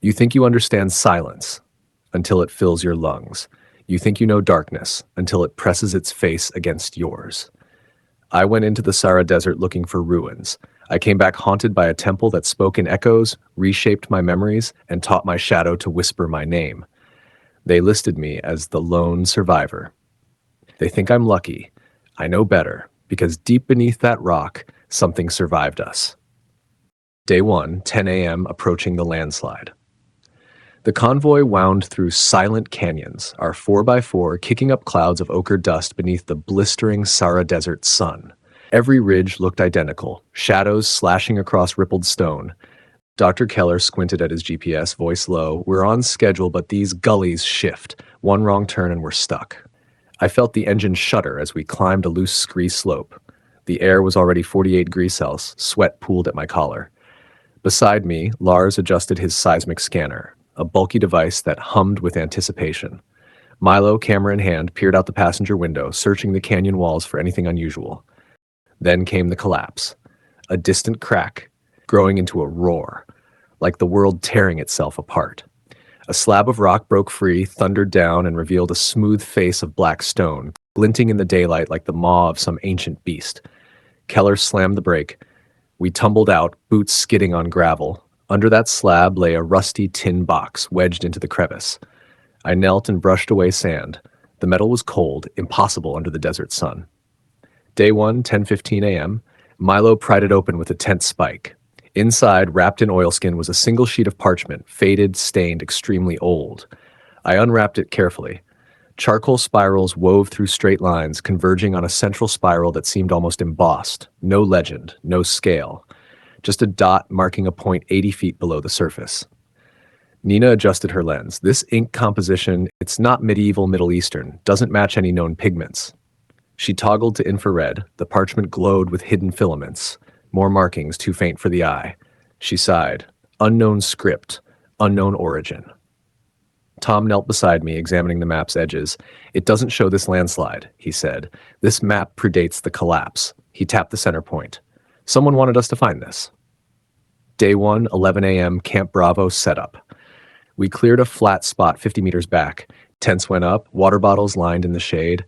You think you understand silence until it fills your lungs. You think you know darkness until it presses its face against yours. I went into the Sahara Desert looking for ruins. I came back haunted by a temple that spoke in echoes, reshaped my memories, and taught my shadow to whisper my name. They listed me as the lone survivor. They think I'm lucky. I know better, because deep beneath that rock, something survived us. Day 1, 10 a.m., approaching the landslide. The convoy wound through silent canyons, our 4x4 kicking up clouds of ochre dust beneath the blistering Sahara Desert sun. Every ridge looked identical, shadows slashing across rippled stone. Dr. Keller squinted at his GPS, voice low. We're on schedule, but these gullies shift. One wrong turn and we're stuck. I felt the engine shudder as we climbed a loose scree slope. The air was already 48 degrees Celsius, sweat pooled at my collar. Beside me, Lars adjusted his seismic scanner, a bulky device that hummed with anticipation. Milo, camera in hand, peered out the passenger window, searching the canyon walls for anything unusual. Then came the collapse. A distant crack, growing into a roar, like the world tearing itself apart. A slab of rock broke free, thundered down, and revealed a smooth face of black stone, glinting in the daylight like the maw of some ancient beast. Keller slammed the brake. We tumbled out, boots skidding on gravel. Under that slab lay a rusty tin box wedged into the crevice. I knelt and brushed away sand. The metal was cold, impossible under the desert sun. Day 1, 10:15 a.m. Milo pried it open with a tense spike. Inside, wrapped in oilskin, was a single sheet of parchment, faded, stained, extremely old. I unwrapped it carefully. Charcoal spirals wove through straight lines, converging on a central spiral that seemed almost embossed. No legend, no scale. Just a dot marking a point 80 feet below the surface. Nina adjusted her lens. This ink composition, it's not medieval Middle Eastern, doesn't match any known pigments. She toggled to infrared. The parchment glowed with hidden filaments. More markings too faint for the eye. She sighed. Unknown script, unknown origin. Tom knelt beside me, examining the map's edges. It doesn't show this landslide, he said. This map predates the collapse. He tapped the center point. Someone wanted us to find this. Day 1, 11 a.m., Camp Bravo setup. We cleared a flat spot 50 meters back. Tents went up, water bottles lined in the shade.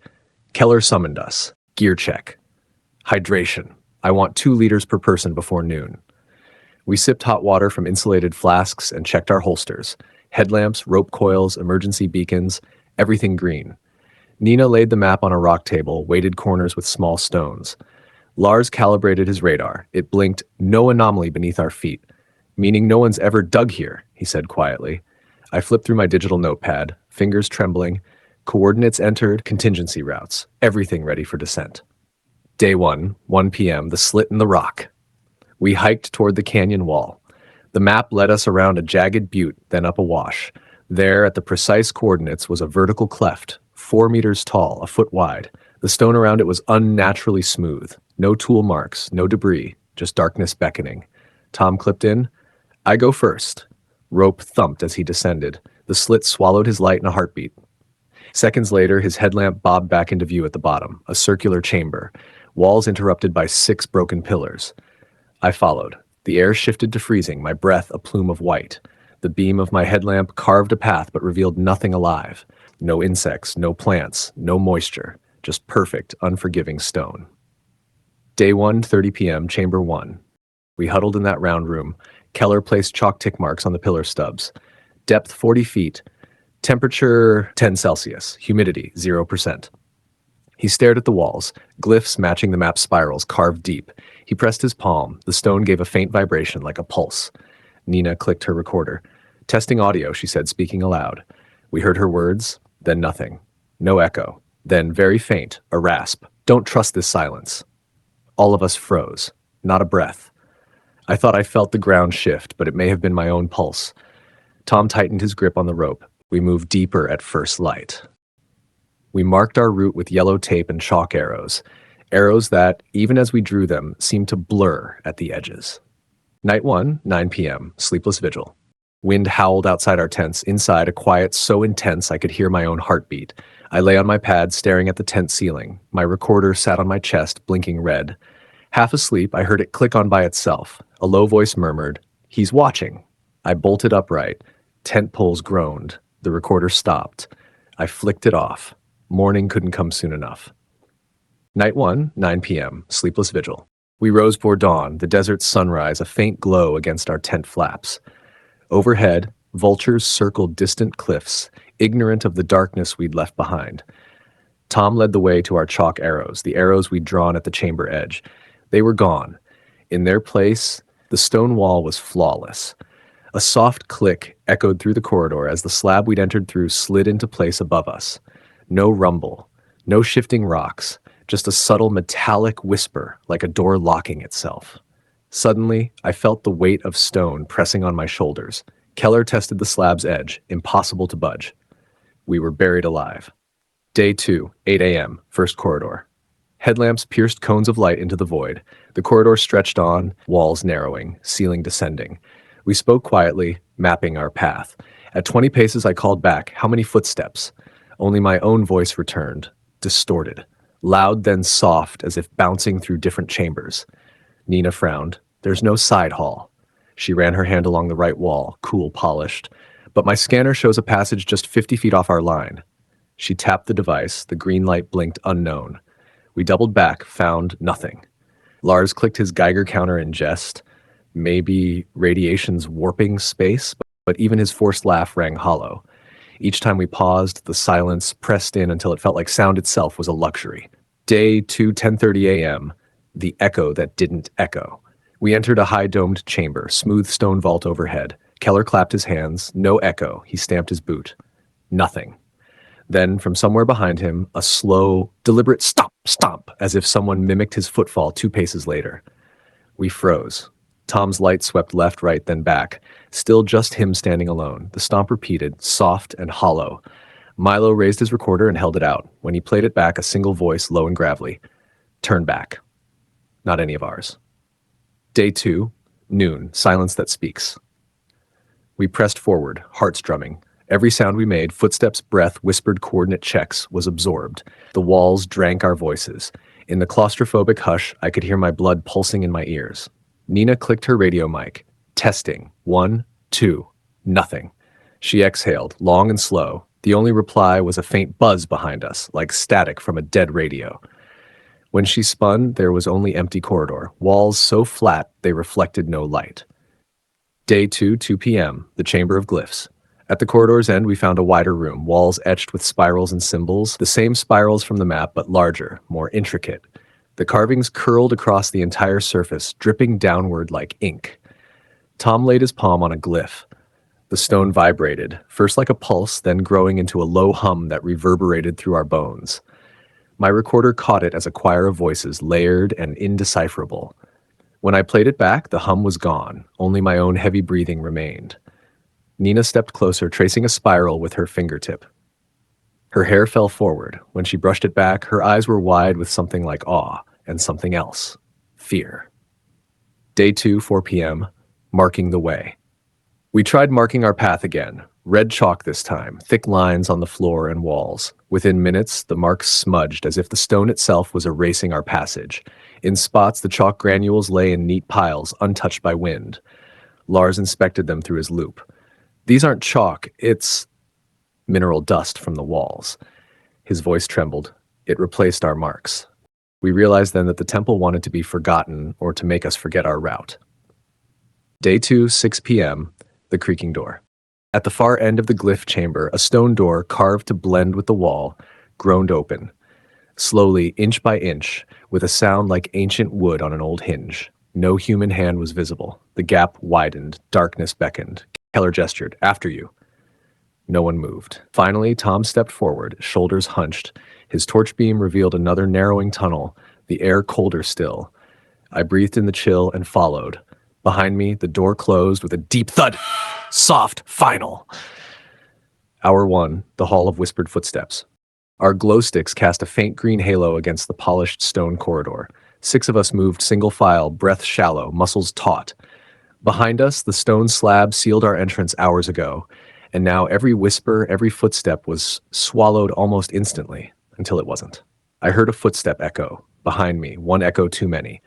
Keller summoned us. Gear check. Hydration. I want 2 liters per person before noon. We sipped hot water from insulated flasks and checked our holsters. Headlamps, rope coils, emergency beacons, everything green. Nina laid the map on a rock table, weighted corners with small stones. Lars calibrated his radar. It blinked, no anomaly beneath our feet. Meaning no one's ever dug here, he said quietly. I flipped through my digital notepad, fingers trembling. Coordinates entered, contingency routes, everything ready for descent. Day 1, 1 p.m., the slit in the rock. We hiked toward the canyon wall. The map led us around a jagged butte, then up a wash. There, at the precise coordinates, was a vertical cleft, 4 meters tall, a foot wide. The stone around it was unnaturally smooth. No tool marks, no debris, just darkness beckoning. Tom clipped in. I go first. Rope thumped as he descended. The slit swallowed his light in a heartbeat. Seconds later, his headlamp bobbed back into view at the bottom, a circular chamber, walls interrupted by 6 broken pillars. I followed. The air shifted to freezing, my breath a plume of white. The beam of my headlamp carved a path but revealed nothing alive. No insects, no plants, no moisture, just perfect, unforgiving stone. Day 1, 30 p.m., Chamber 1. We huddled in that round room. Keller placed chalk tick marks on the pillar stubs. Depth 40 feet. Temperature 10 Celsius. Humidity 0%. He stared at the walls, glyphs matching the map's spirals carved deep. He pressed his palm. The stone gave a faint vibration like a pulse. Nina clicked her recorder. Testing audio, she said, speaking aloud. We heard her words, then nothing. No echo. Then, very faint, a rasp. Don't trust this silence. All of us froze. Not a breath. I thought I felt the ground shift, but it may have been my own pulse. Tom tightened his grip on the rope. We moved deeper at first light. We marked our route with yellow tape and chalk arrows. Arrows that, even as we drew them, seemed to blur at the edges. Night 1, 9 p.m., sleepless vigil. Wind howled outside our tents. Inside, a quiet so intense I could hear my own heartbeat. I lay on my pad, staring at the tent ceiling. My recorder sat on my chest, blinking red. Half asleep, I heard it click on by itself. A low voice murmured, "He's watching." I bolted upright. Tent poles groaned. The recorder stopped. I flicked it off. Morning couldn't come soon enough. Night 1, 9 p.m., sleepless vigil. We rose before dawn, the desert's sunrise, a faint glow against our tent flaps. Overhead, vultures circled distant cliffs, ignorant of the darkness we'd left behind. Tom led the way to our chalk arrows, the arrows we'd drawn at the chamber edge. They were gone. In their place, the stone wall was flawless. A soft click echoed through the corridor as the slab we'd entered through slid into place above us. No rumble, no shifting rocks, just a subtle metallic whisper like a door locking itself. Suddenly, I felt the weight of stone pressing on my shoulders. Keller tested the slab's edge, impossible to budge. We were buried alive. Day 2, 8 a.m., first corridor. Headlamps pierced cones of light into the void. The corridor stretched on, walls narrowing, ceiling descending. We spoke quietly, mapping our path. At 20 paces, I called back, "How many footsteps?" Only my own voice returned, distorted, loud then soft, as if bouncing through different chambers. Nina frowned. "There's no side hall." She ran her hand along the right wall, cool, polished. "But my scanner shows a passage just 50 feet off our line." She tapped the device. The green light blinked unknown. We doubled back, found nothing. Lars clicked his Geiger counter in jest. Maybe radiation's warping space, but even his forced laugh rang hollow. Each time we paused, the silence pressed in until it felt like sound itself was a luxury. Day 2, 10:30 a.m., the echo that didn't echo. We entered a high-domed chamber, smooth stone vault overhead. Keller clapped his hands. No echo. He stamped his boot. Nothing. Then, from somewhere behind him, a slow, deliberate stomp, stomp, as if someone mimicked his footfall 2 paces later. We froze. Tom's light swept left, right, then back. Still just him standing alone. The stomp repeated, soft and hollow. Milo raised his recorder and held it out. When he played it back, a single voice, low and gravelly. "Turn back." Not any of ours. Day 2, noon, silence that speaks. We pressed forward, hearts drumming. Every sound we made, footsteps, breath, whispered coordinate checks, was absorbed. The walls drank our voices. In the claustrophobic hush, I could hear my blood pulsing in my ears. Nina clicked her radio mic. Testing. 1, 2, nothing. She exhaled, long and slow. The only reply was a faint buzz behind us, like static from a dead radio. When she spun, there was only empty corridor, walls so flat they reflected no light. Day 2, 2 p.m., the Chamber of Glyphs. At the corridor's end, we found a wider room, walls etched with spirals and symbols, the same spirals from the map, but larger, more intricate. The carvings curled across the entire surface, dripping downward like ink. Tom laid his palm on a glyph. The stone vibrated, first like a pulse, then growing into a low hum that reverberated through our bones. My recorder caught it as a choir of voices, layered and indecipherable. When I played it back, the hum was gone. Only my own heavy breathing remained. Nina stepped closer, tracing a spiral with her fingertip. Her hair fell forward. When she brushed it back, her eyes were wide with something like awe, and something else. Fear. Day 2, 4 p.m., marking the way. We tried marking our path again. Red chalk this time, thick lines on the floor and walls. Within minutes, the marks smudged as if the stone itself was erasing our passage. In spots, the chalk granules lay in neat piles, untouched by wind. Lars inspected them through his loupe. "These aren't chalk, it's mineral dust from the walls." His voice trembled. It replaced our marks. We realized then that the temple wanted to be forgotten or to make us forget our route. Day 2, 6 p.m., the creaking door. At the far end of the glyph chamber, a stone door, carved to blend with the wall, groaned open. Slowly, inch by inch, with a sound like ancient wood on an old hinge. No human hand was visible. The gap widened, darkness beckoned. Keller gestured, "After you." No one moved. Finally, Tom stepped forward, shoulders hunched. His torch beam revealed another narrowing tunnel, the air colder still. I breathed in the chill and followed. Behind me, the door closed with a deep thud. Soft, final. Hour 1, the hall of whispered footsteps. Our glow sticks cast a faint green halo against the polished stone corridor. 6 of us moved single file, breath shallow, muscles taut. Behind us, the stone slab sealed our entrance hours ago, and now every whisper, every footstep was swallowed almost instantly, until it wasn't. I heard a footstep echo. Behind me, one echo too many.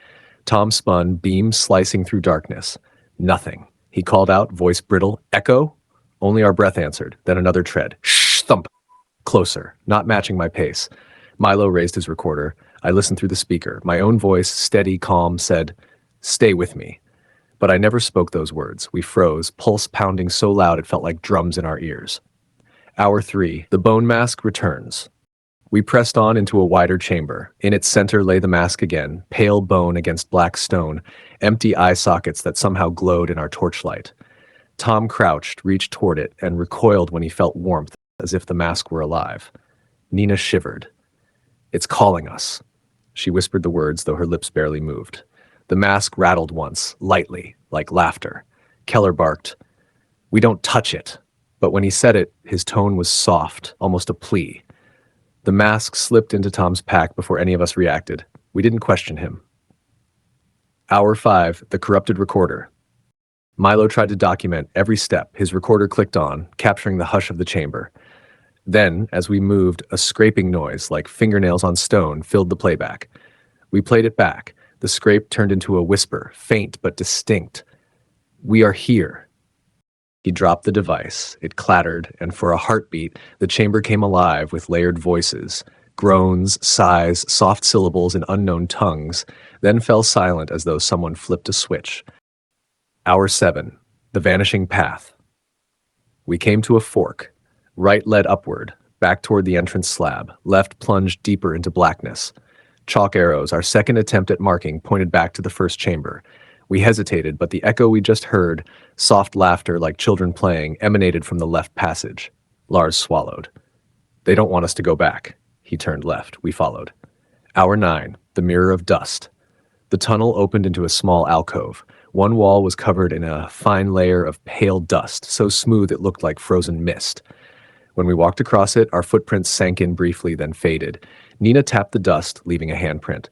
Tom spun, beam slicing through darkness. Nothing. He called out, voice brittle, "Echo?" Only our breath answered, then another tread. Shh, thump. Closer, not matching my pace. Milo raised his recorder. I listened through the speaker. My own voice, steady, calm, said, "Stay with me." But I never spoke those words. We froze, pulse pounding so loud it felt like drums in our ears. Hour 3, the bone mask returns. We pressed on into a wider chamber. In its center lay the mask again, pale bone against black stone, empty eye sockets that somehow glowed in our torchlight. Tom crouched, reached toward it, and recoiled when he felt warmth, as if the mask were alive. Nina shivered. "It's calling us." She whispered the words, though her lips barely moved. The mask rattled once, lightly, like laughter. Keller barked, "We don't touch it." But when he said it, his tone was soft, almost a plea. The mask slipped into Tom's pack before any of us reacted. We didn't question him. Hour 5, the corrupted recorder. Milo tried to document every step. His recorder clicked on, capturing the hush of the chamber. Then, as we moved, a scraping noise, like fingernails on stone, filled the playback. We played it back. The scrape turned into a whisper, faint but distinct. "We are here." He dropped the device. It clattered, and for a heartbeat, the chamber came alive with layered voices, groans, sighs, soft syllables in unknown tongues, then fell silent as though someone flipped a switch. Hour 7, the vanishing path. We came to a fork. Right led upward, back toward the entrance slab. Left plunged deeper into blackness. Chalk arrows, our second attempt at marking, pointed back to the first chamber. We hesitated, but the echo we just heard, soft laughter like children playing, emanated from the left passage. Lars swallowed. "They don't want us to go back." He turned left. We followed. Hour 9, the mirror of dust. The tunnel opened into a small alcove. One wall was covered in a fine layer of pale dust, so smooth it looked like frozen mist. When we walked across it, our footprints sank in briefly, then faded. Nina tapped the dust, leaving a handprint.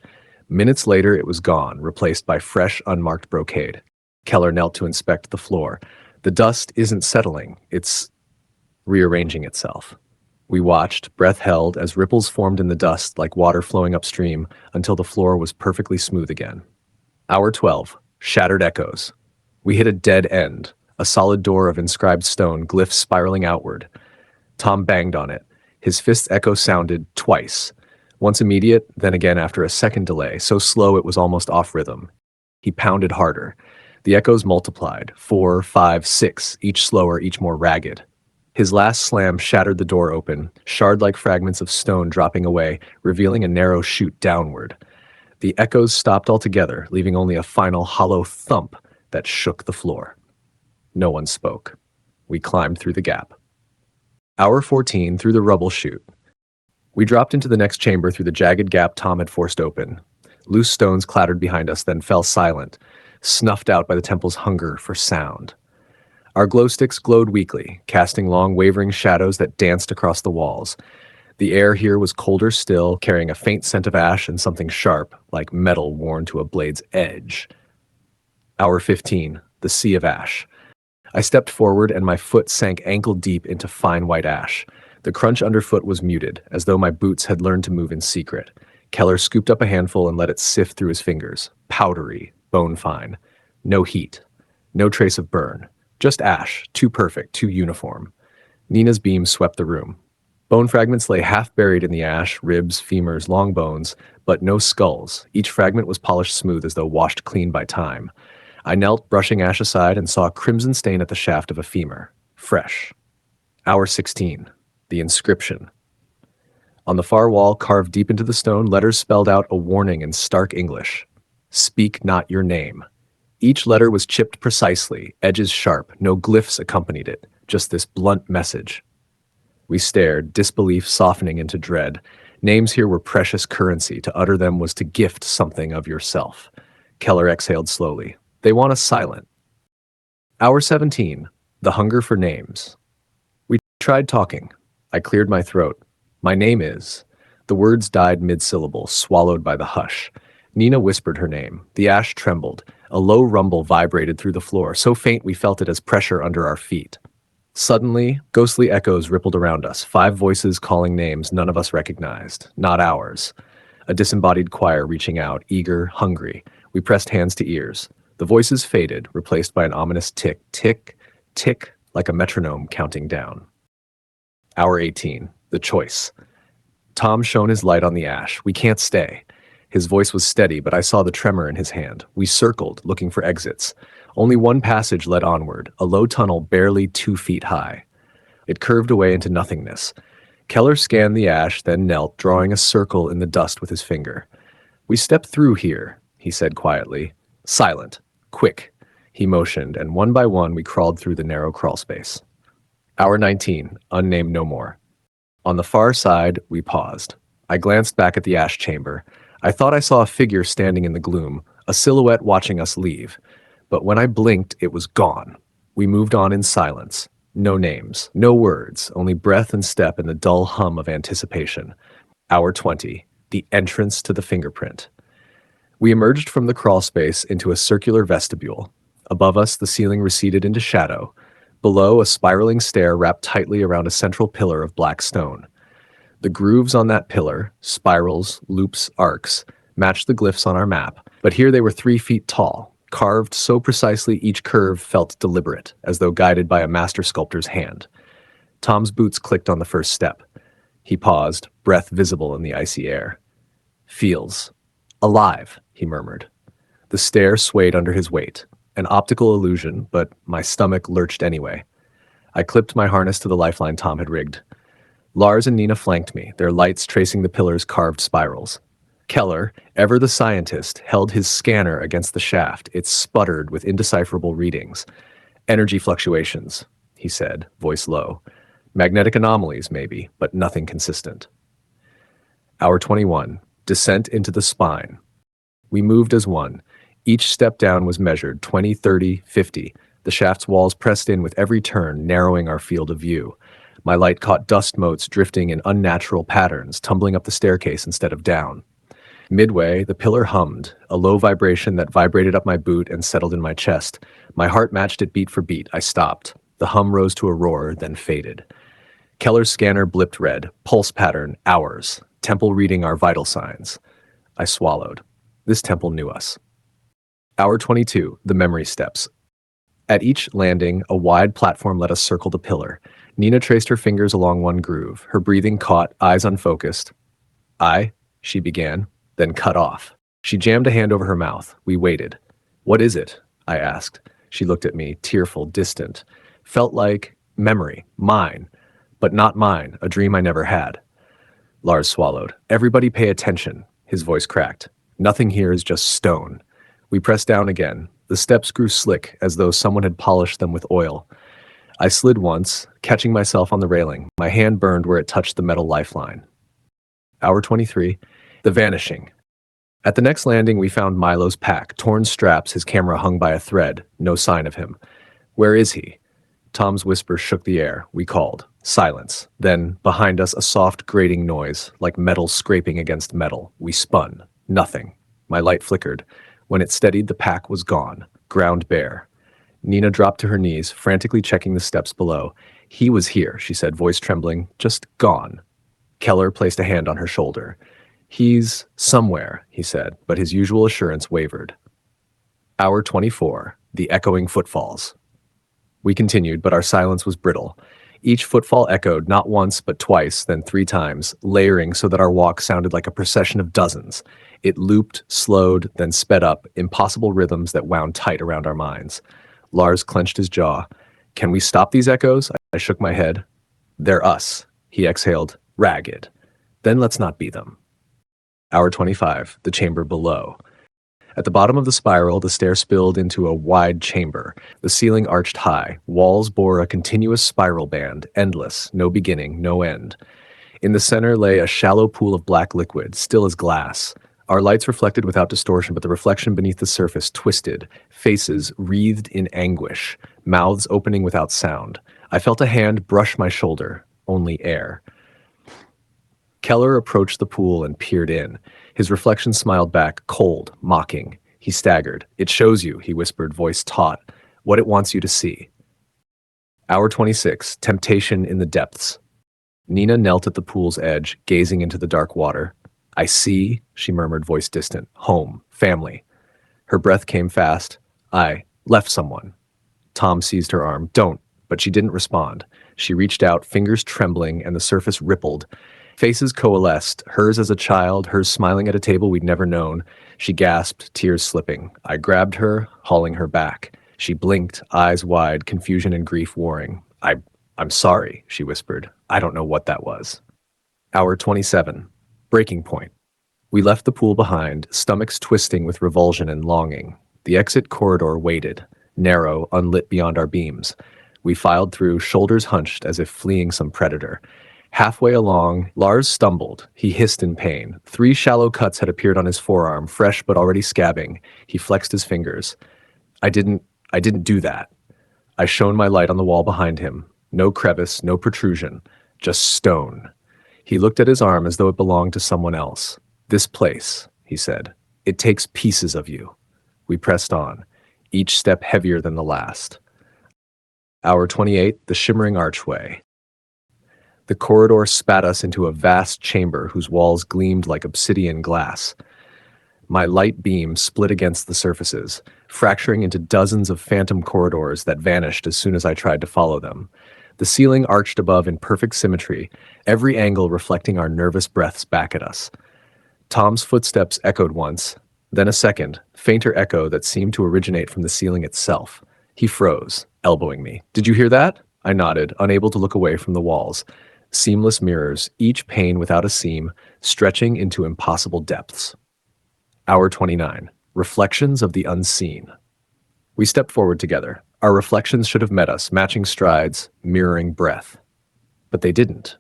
Minutes later, it was gone, replaced by fresh, unmarked brocade. Keller knelt to inspect the floor. The dust isn't settling, it's rearranging itself. We watched, breath held, as ripples formed in the dust like water flowing upstream until the floor was perfectly smooth again. Hour 12, shattered echoes. We hit a dead end, a solid door of inscribed stone, glyphs spiraling outward. Tom banged on it. His fist's echo sounded twice. Once immediate, then again after a second delay, so slow it was almost off rhythm. He pounded harder. The echoes multiplied, 4, 5, 6, each slower, each more ragged. His last slam shattered the door open, shard-like fragments of stone dropping away, revealing a narrow chute downward. The echoes stopped altogether, leaving only a final hollow thump that shook the floor. No one spoke. We climbed through the gap. Hour 14, through the rubble chute. We dropped into the next chamber through the jagged gap Tom had forced open. Loose stones clattered behind us, then fell silent, snuffed out by the temple's hunger for sound. Our glow sticks glowed weakly, casting long wavering shadows that danced across the walls. The air here was colder still, carrying a faint scent of ash and something sharp, like metal worn to a blade's edge. Hour 15, the sea of ash. I stepped forward and my foot sank ankle-deep into fine white ash. The crunch underfoot was muted, as though my boots had learned to move in secret. Keller scooped up a handful and let it sift through his fingers. Powdery, bone-fine. No heat. No trace of burn. Just ash, too perfect, too uniform. Nina's beam swept the room. Bone fragments lay half buried in the ash, ribs, femurs, long bones, but no skulls. Each fragment was polished smooth as though washed clean by time. I knelt, brushing ash aside, and saw a crimson stain at the shaft of a femur. Fresh. Hour 16. The inscription. On the far wall, carved deep into the stone, letters spelled out a warning in stark English. "Speak not your name." Each letter was chipped precisely, edges sharp, no glyphs accompanied it, just this blunt message. We stared, disbelief softening into dread. Names here were precious currency. To utter them was to gift something of yourself. Keller exhaled slowly. They want us silent. Hour 17. The hunger for names. We tried talking. I cleared my throat. "My name is..." The words died mid-syllable, swallowed by the hush. Nina whispered her name. The ash trembled. A low rumble vibrated through the floor, so faint we felt it as pressure under our feet. Suddenly, ghostly echoes rippled around us, 5 voices calling names none of us recognized, not ours. A disembodied choir reaching out, eager, hungry. We pressed hands to ears. The voices faded, replaced by an ominous tick, tick, tick, like a metronome counting down. Hour 18. The choice. Tom shone his light on the ash. We can't stay. His voice was steady, but I saw the tremor in his hand. We circled, looking for exits. Only one passage led onward, a low tunnel barely 2 feet high. It curved away into nothingness. Keller scanned the ash, then knelt, drawing a circle in the dust with his finger. We stepped through here, he said quietly. Silent. Quick. He motioned, and one by one we crawled through the narrow crawlspace. Hour 19. Unnamed no more. On the far side, we paused. I glanced back at the ash chamber. I thought I saw a figure standing in the gloom, a silhouette watching us leave. But when I blinked, it was gone. We moved on in silence. No names, no words, only breath and step and the dull hum of anticipation. Hour 20. The entrance to the fingerprint. We emerged from the crawlspace into a circular vestibule. Above us, the ceiling receded into shadow. Below, a spiraling stair wrapped tightly around a central pillar of black stone. The grooves on that pillar, spirals, loops, arcs, matched the glyphs on our map, but here they were 3 feet tall, carved so precisely each curve felt deliberate, as though guided by a master sculptor's hand. Tom's boots clicked on the first step. He paused, breath visible in the icy air. Feels alive, he murmured. The stair swayed under his weight. An optical illusion, but my stomach lurched anyway. I clipped my harness to the lifeline Tom had rigged. Lars and Nina flanked me, their lights tracing the pillar's carved spirals. Keller, ever the scientist, held his scanner against the shaft. It sputtered with indecipherable readings. Energy fluctuations, he said, voice low. Magnetic anomalies, maybe, but nothing consistent. Hour 21. Descent into the spine. We moved as one. Each step down was measured, 20, 30, 50. The shaft's walls pressed in with every turn, narrowing our field of view. My light caught dust motes drifting in unnatural patterns, tumbling up the staircase instead of down. Midway, the pillar hummed, a low vibration that vibrated up my boot and settled in my chest. My heart matched it beat for beat. I stopped. The hum rose to a roar, then faded. Keller's scanner blipped red. Pulse pattern, hours. Temple reading our vital signs. I swallowed. This temple knew us. Hour 22, the memory steps. At each landing, a wide platform let us circle the pillar. Nina traced her fingers along one groove, her breathing caught, eyes unfocused. She began, then cut off. She jammed a hand over her mouth. We waited. What is it? I asked. She looked at me, tearful, distant. Felt like memory, mine, but not mine, a dream I never had. Lars swallowed. Everybody pay attention. His voice cracked. Nothing here is just stone. We pressed down again. The steps grew slick, as though someone had polished them with oil. I slid once, catching myself on the railing. My hand burned where it touched the metal lifeline. Hour 23. The vanishing. At the next landing, we found Milo's pack, torn straps, his camera hung by a thread. No sign of him. Where is he? Tom's whisper shook the air. We called. Silence. Then, behind us, a soft grating noise, like metal scraping against metal. We spun. Nothing. My light flickered. When it steadied, the pack was gone, ground bare. Nina dropped to her knees, frantically checking the steps below. He was here, she said, voice trembling, just gone. Keller placed a hand on her shoulder. He's somewhere, he said, but his usual assurance wavered. Hour 24, the echoing footfalls. We continued, but our silence was brittle. Each footfall echoed, not once, but twice, then 3 times, layering so that our walk sounded like a procession of dozens. It looped, slowed, then sped up, impossible rhythms that wound tight around our minds. Lars clenched his jaw. Can we stop these echoes? I shook my head. They're us. He exhaled, ragged. Then let's not be them. Hour 25, the chamber below. At the bottom of the spiral, the stair spilled into a wide chamber. The ceiling arched high. Walls bore a continuous spiral band, endless, no beginning, no end. In the center lay a shallow pool of black liquid, still as glass. Our lights reflected without distortion, but the reflection beneath the surface twisted, faces wreathed in anguish, mouths opening without sound. I felt a hand brush my shoulder, only air. Keller approached the pool and peered in. His reflection smiled back, cold, mocking. He staggered. It shows you, he whispered, voice taut, what it wants you to see. Hour 26, temptation in the depths. Nina knelt at the pool's edge, gazing into the dark water. I see, she murmured, voice distant. Home, family. Her breath came fast. I left someone. Tom seized her arm. Don't. but she didn't respond. She reached out, fingers trembling, and the surface rippled. Faces coalesced, hers as a child, hers smiling at a table we'd never known. She gasped, tears slipping. I grabbed her, hauling her back. She blinked, eyes wide, confusion and grief warring. I'm sorry, she whispered. I don't know what that was. Hour 27. Breaking point. We left the pool behind, stomachs twisting with revulsion and longing. The exit corridor waited, narrow, unlit beyond our beams. We filed through, shoulders hunched as if fleeing some predator. Halfway along, Lars stumbled. He hissed in pain. 3 shallow cuts had appeared on his forearm, fresh but already scabbing. He flexed his fingers. I didn't do that. I shone my light on the wall behind him. No crevice, no protrusion, just stone. He looked at his arm as though it belonged to someone else. This place, he said, it takes pieces of you. We pressed on, each step heavier than the last. Hour 28, the shimmering archway. The corridor spat us into a vast chamber whose walls gleamed like obsidian glass. My light beam split against the surfaces, fracturing into dozens of phantom corridors that vanished as soon as I tried to follow them. The ceiling arched above in perfect symmetry, every angle reflecting our nervous breaths back at us. Tom's footsteps echoed once, then a second, fainter echo that seemed to originate from the ceiling itself. He froze, elbowing me. Did you hear that? I nodded, unable to look away from the walls. Seamless mirrors, each pane without a seam, stretching into impossible depths. Hour 29. Reflections of the unseen. We stepped forward together. Our reflections should have met us, matching strides, mirroring breath. But they didn't.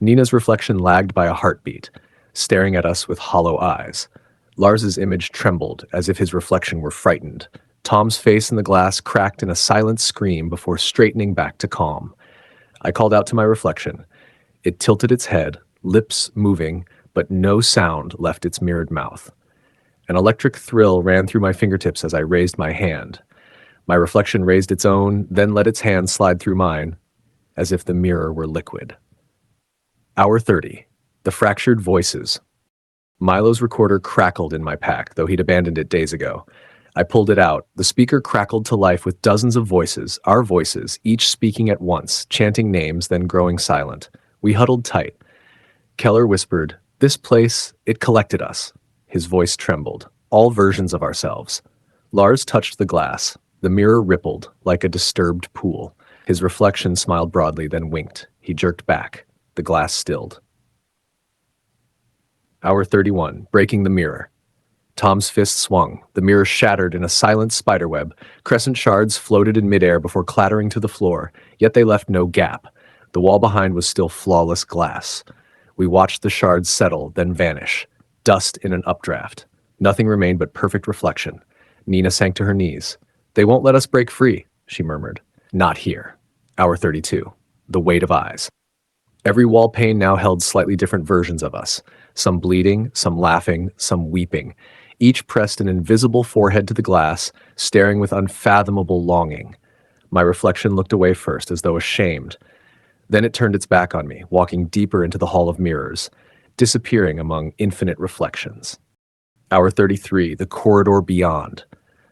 Nina's reflection lagged by a heartbeat, staring at us with hollow eyes. Lars's image trembled, as if his reflection were frightened. Tom's face in the glass cracked in a silent scream before straightening back to calm. I called out to my reflection. It tilted its head, lips moving, but no sound left its mirrored mouth. An electric thrill ran through my fingertips as I raised my hand. My reflection raised its own, then let its hand slide through mine, as if the mirror were liquid. Hour 30. The fractured voices. Milo's recorder crackled in my pack, though he'd abandoned it days ago. I pulled it out. The speaker crackled to life with dozens of voices, our voices, each speaking at once, chanting names, then growing silent. We huddled tight. Keller whispered, "This place, it collected us." His voice trembled. All versions of ourselves. Lars touched the glass. The mirror rippled, like a disturbed pool. His reflection smiled broadly, then winked. He jerked back. The glass stilled. Hour 31. Breaking the mirror. Tom's fist swung. The mirror shattered in a silent spiderweb. Crescent shards floated in midair before clattering to the floor, yet they left no gap. The wall behind was still flawless glass. We watched the shards settle, then vanish. Dust in an updraft. Nothing remained but perfect reflection. Nina sank to her knees. "They won't let us break free," she murmured. "Not here." Hour 32. The weight of eyes. Every wall pane now held slightly different versions of us. Some bleeding, some laughing, some weeping. Each pressed an invisible forehead to the glass, staring with unfathomable longing. My reflection looked away first, as though ashamed. Then it turned its back on me, walking deeper into the hall of mirrors, disappearing among infinite reflections. Hour 33, the corridor beyond.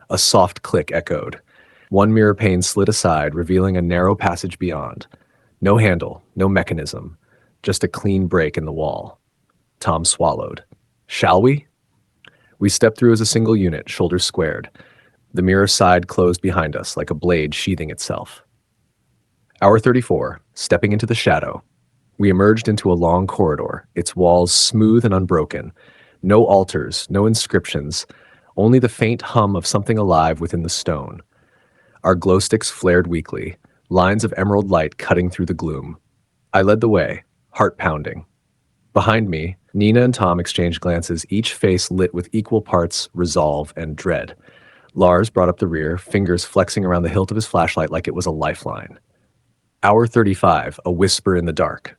A soft click echoed. One mirror pane slid aside, revealing a narrow passage beyond. No handle, no mechanism, just a clean break in the wall. Tom swallowed. "Shall we?" We stepped through as a single unit, shoulders squared. The mirror side closed behind us, like a blade sheathing itself. Hour 34, stepping into the shadow. We emerged into a long corridor, its walls smooth and unbroken. No altars, no inscriptions, only the faint hum of something alive within the stone. Our glow sticks flared weakly, lines of emerald light cutting through the gloom. I led the way, heart pounding. Behind me, Nina and Tom exchanged glances, each face lit with equal parts resolve and dread. Lars brought up the rear, fingers flexing around the hilt of his flashlight like it was a lifeline. Hour 35, a whisper in the dark.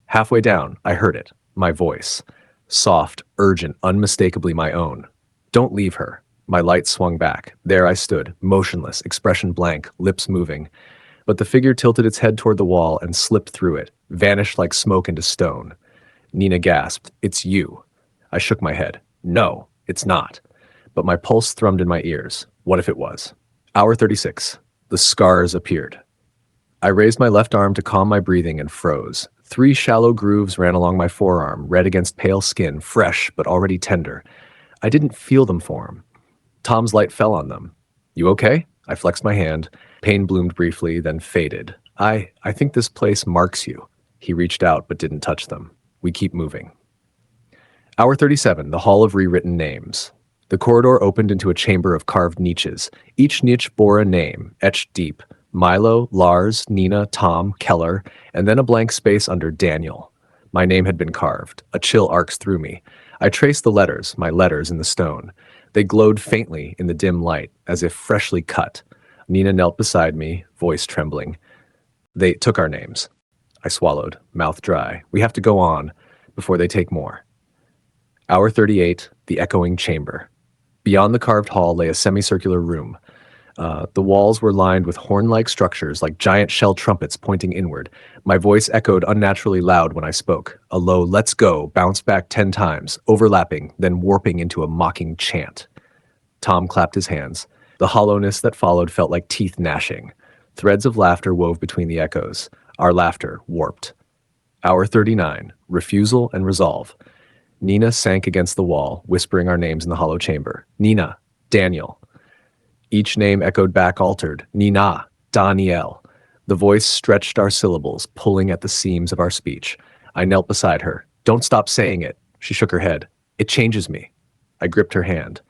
Halfway down, I heard it, my voice. Soft, urgent, unmistakably my own. "Don't leave her." My light swung back. There I stood, motionless, expression blank, lips moving. But the figure tilted its head toward the wall and slipped through it, vanished like smoke into stone. Nina gasped, "It's you." I shook my head. "No, it's not." But my pulse thrummed in my ears. What if it was? Hour 36. The scars appeared. I raised my left arm to calm my breathing and froze. 3 shallow grooves ran along my forearm, red against pale skin, fresh but already tender. I didn't feel them form. Tom's light fell on them. You okay? I flexed my hand. Pain bloomed briefly, then faded. I think this place marks you. He reached out but didn't touch them. We keep moving. Hour 37, the Hall of Rewritten Names. The corridor opened into a chamber of carved niches. Each niche bore a name, etched deep. Milo, Lars, Nina, Tom, Keller, and then a blank space under Daniel. My name had been carved. A chill arcs through me. I traced the letters, my letters in the stone. They glowed faintly in the dim light, as if freshly cut. Nina knelt beside me, voice trembling. They took our names. I swallowed, mouth dry. We have to go on, before they take more. Hour 38, the echoing chamber. Beyond the carved hall lay a semicircular room. The walls were lined with horn-like structures, like giant shell trumpets pointing inward. My voice echoed unnaturally loud when I spoke. A low "let's go" bounced back 10 times, overlapping, then warping into a mocking chant. Tom clapped his hands. The hollowness that followed felt like teeth gnashing. Threads of laughter wove between the echoes. Our laughter warped. Hour 39, refusal and resolve. Nina sank against the wall, whispering our names in the hollow chamber. Nina, Daniel. Each name echoed back altered. Nina, Daniel. The voice stretched our syllables, pulling at the seams of our speech. I knelt beside her. Don't stop saying it. She shook her head. It changes me. I gripped her hand.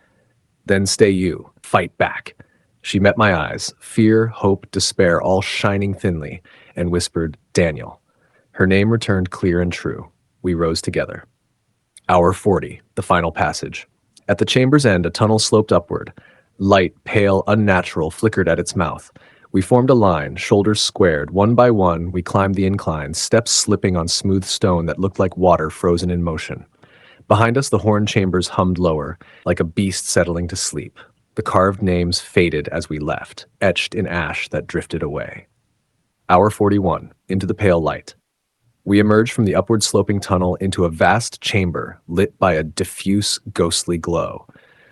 Then stay you. Fight back. She met my eyes, fear, hope, despair, all shining thinly, and whispered, Daniel. Her name returned clear and true. We rose together. Hour 40, the final passage. At the chamber's end, a tunnel sloped upward. Light, pale, unnatural, flickered at its mouth. We formed a line, shoulders squared. One by one, we climbed the incline, steps slipping on smooth stone that looked like water frozen in motion. Behind us, the horn chambers hummed lower, like a beast settling to sleep. The carved names faded as we left, etched in ash that drifted away. Hour 41, into the pale light. We emerged from the upward-sloping tunnel into a vast chamber lit by a diffuse, ghostly glow.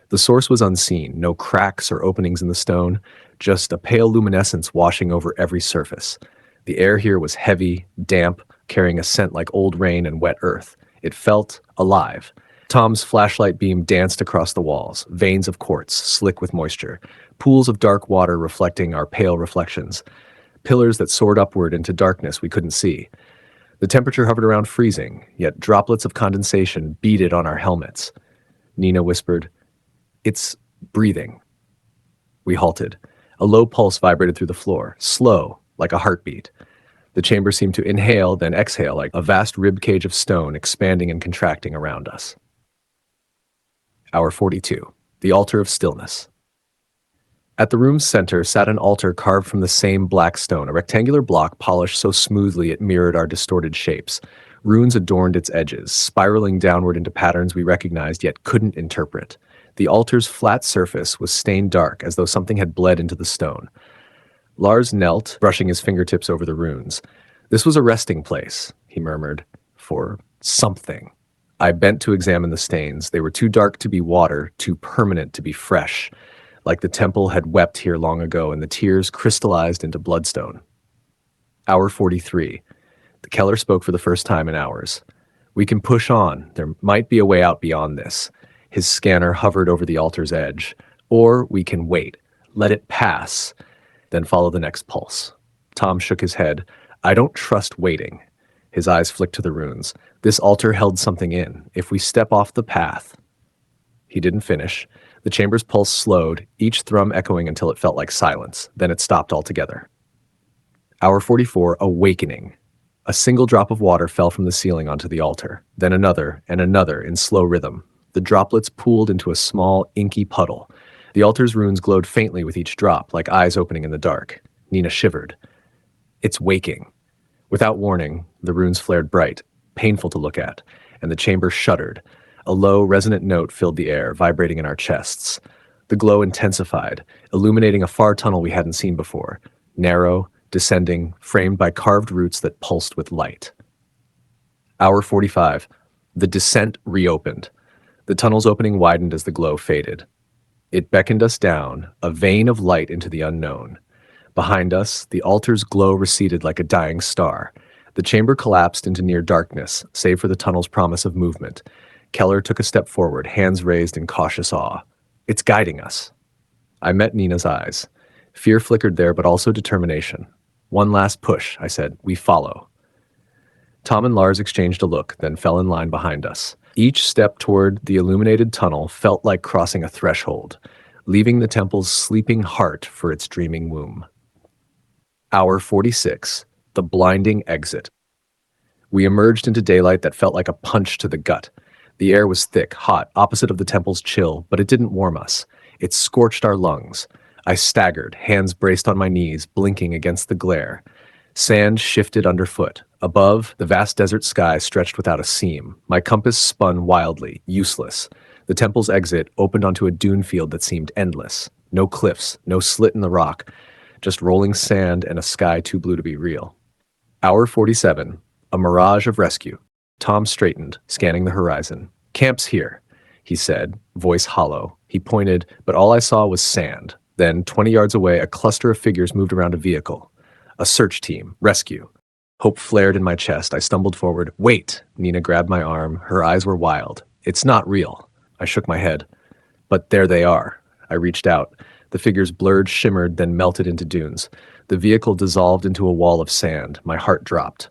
The source was unseen, no cracks or openings in the stone, just a pale luminescence washing over every surface. The air here was heavy, damp, carrying a scent like old rain and wet earth. It felt alive. Tom's flashlight beam danced across the walls, veins of quartz, slick with moisture, pools of dark water reflecting our pale reflections, pillars that soared upward into darkness we couldn't see. The temperature hovered around freezing, yet droplets of condensation beaded on our helmets. Nina whispered, It's breathing. We halted. A low pulse vibrated through the floor, slow, like a heartbeat. The chamber seemed to inhale, then exhale, like a vast rib cage of stone expanding and contracting around us. Hour 42, the altar of stillness. At the room's center sat an altar carved from the same black stone, a rectangular block polished so smoothly it mirrored our distorted shapes. Runes adorned its edges, spiraling downward into patterns we recognized yet couldn't interpret. The altar's flat surface was stained dark, as though something had bled into the stone. Lars knelt, brushing his fingertips over the runes. This was a resting place, he murmured, for something. I bent to examine the stains. They were too dark to be water, too permanent to be fresh. Like the temple had wept here long ago, and the tears crystallized into bloodstone. Hour 43. The Keller spoke for the first time in hours. We can push on. There might be a way out beyond this. His scanner hovered over the altar's edge. Or we can wait. Let it pass. Then follow the next pulse. Tom shook his head. I don't trust waiting. His eyes flicked to the runes. This altar held something in. If we step off the path... He didn't finish. The chamber's pulse slowed, each thrum echoing until it felt like silence. Then it stopped altogether. Hour 44, awakening. A single drop of water fell from the ceiling onto the altar, then another and another in slow rhythm. The droplets pooled into a small, inky puddle. The altar's runes glowed faintly with each drop, like eyes opening in the dark. Nina shivered. It's waking. Without warning, the runes flared bright, painful to look at, and the chamber shuddered. A low, resonant note filled the air, vibrating in our chests. The glow intensified, illuminating a far tunnel we hadn't seen before. Narrow, descending, framed by carved roots that pulsed with light. Hour 45. The descent reopened. The tunnel's opening widened as the glow faded. It beckoned us down, a vein of light into the unknown. Behind us, the altar's glow receded like a dying star. The chamber collapsed into near darkness, save for the tunnel's promise of movement. Keller took a step forward, hands raised in cautious awe. It's guiding us. I met Nina's eyes. Fear flickered there, but also determination. One last push, I said. We follow. Tom and Lars exchanged a look, then fell in line behind us. Each step toward the illuminated tunnel felt like crossing a threshold, leaving the temple's sleeping heart for its dreaming womb. Hour 46, the blinding exit. We emerged into daylight that felt like a punch to the gut. The air was thick, hot, opposite of the temple's chill, but it didn't warm us. It scorched our lungs. I staggered, hands braced on my knees, blinking against the glare. Sand shifted underfoot. Above, the vast desert sky stretched without a seam. My compass spun wildly, useless. The temple's exit opened onto a dune field that seemed endless. No cliffs, no slit in the rock, just rolling sand and a sky too blue to be real. Hour 47, a mirage of rescue. Tom straightened, scanning the horizon. Camp's here, he said, voice hollow. He pointed, but all I saw was sand. Then, 20 yards away, a cluster of figures moved around a vehicle. A search team, rescue. Hope flared in my chest. I stumbled forward. Wait! Nina grabbed my arm. Her eyes were wild. It's not real. I shook my head. But there they are. I reached out. The figures blurred, shimmered, then melted into dunes. The vehicle dissolved into a wall of sand. My heart dropped.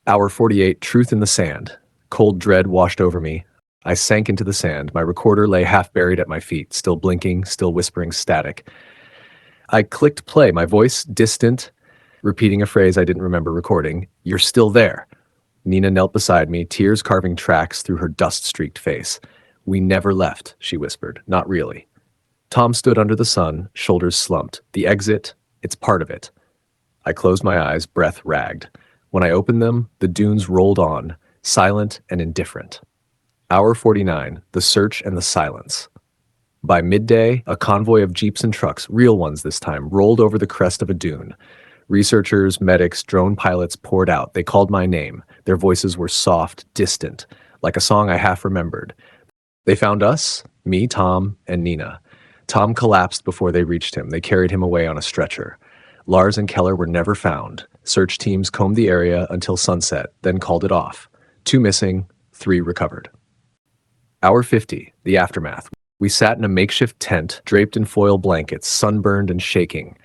Hour 48, truth in the sand. Cold dread washed over me. I sank into the sand. My recorder lay half buried at my feet, still blinking, still whispering static. I clicked play, my voice distant, repeating a phrase I didn't remember recording. You're still there. Nina knelt beside me, tears carving tracks through her dust-streaked face. We never left, she whispered. Not really. Tom stood under the sun, shoulders slumped. The exit, it's part of it. I closed my eyes, breath ragged. When I opened them, the dunes rolled on, silent and indifferent. Hour 49, the search and the silence. By midday, a convoy of jeeps and trucks, real ones this time, rolled over the crest of a dune. Researchers, medics, drone pilots poured out. They called my name. Their voices were soft, distant, like a song I half remembered. They found us, me, Tom, and Nina. Tom collapsed before they reached him. They carried him away on a stretcher. Lars and Keller were never found. Search teams combed the area until sunset, then called it off. 2 missing, 3 recovered. Hour 50, the aftermath. We sat in a makeshift tent, draped in foil blankets, sunburned and shaking.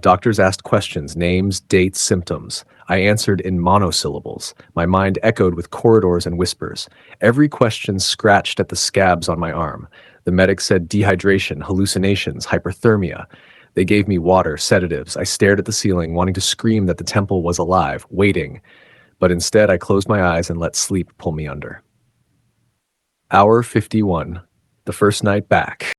Doctors asked questions, names, dates, symptoms. I answered in monosyllables. My mind echoed with corridors and whispers. Every question scratched at the scabs on my arm. The medic said dehydration, hallucinations, hyperthermia. They gave me water, sedatives. I stared at the ceiling, wanting to scream that the temple was alive, waiting. But instead, I closed my eyes and let sleep pull me under. Hour 51, the first night back.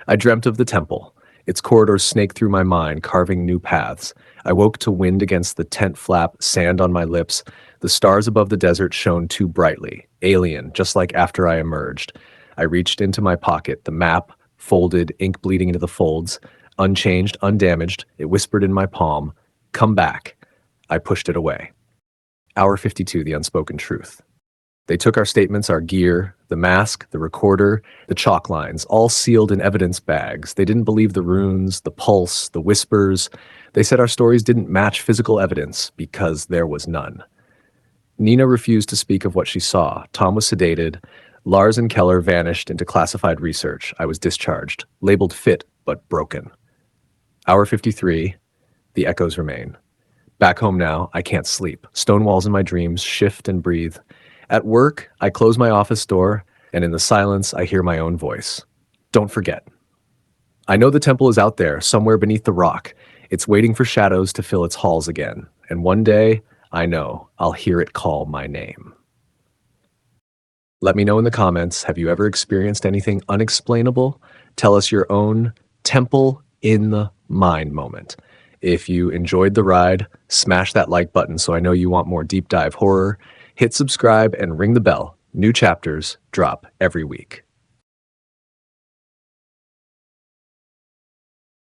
I dreamt of the temple. Its corridors snaked through my mind, carving new paths. I woke to wind against the tent flap, sand on my lips. The stars above the desert shone too brightly, alien, just like after I emerged. I reached into my pocket, the map, folded, ink bleeding into the folds. Unchanged, undamaged, it whispered in my palm, "Come back." I pushed it away. Hour 52, the unspoken truth. They took our statements, our gear, the mask, the recorder, the chalk lines, all sealed in evidence bags. They didn't believe the runes, the pulse, the whispers. They said our stories didn't match physical evidence because there was none. Nina refused to speak of what she saw. Tom was sedated. Lars and Keller vanished into classified research. I was discharged, labeled fit but broken. Hour 53, the echoes remain. Back home now, I can't sleep. Stone walls in my dreams shift and breathe. At work, I close my office door, and in the silence, I hear my own voice. Don't forget. I know the temple is out there, somewhere beneath the rock. It's waiting for shadows to fill its halls again. And one day, I know I'll hear it call my name. Let me know in the comments, have you ever experienced anything unexplainable? Tell us your own temple in the mind moment. If you enjoyed the ride, smash that like button so I know you want more deep dive horror. Hit subscribe and ring the bell. New chapters drop every week.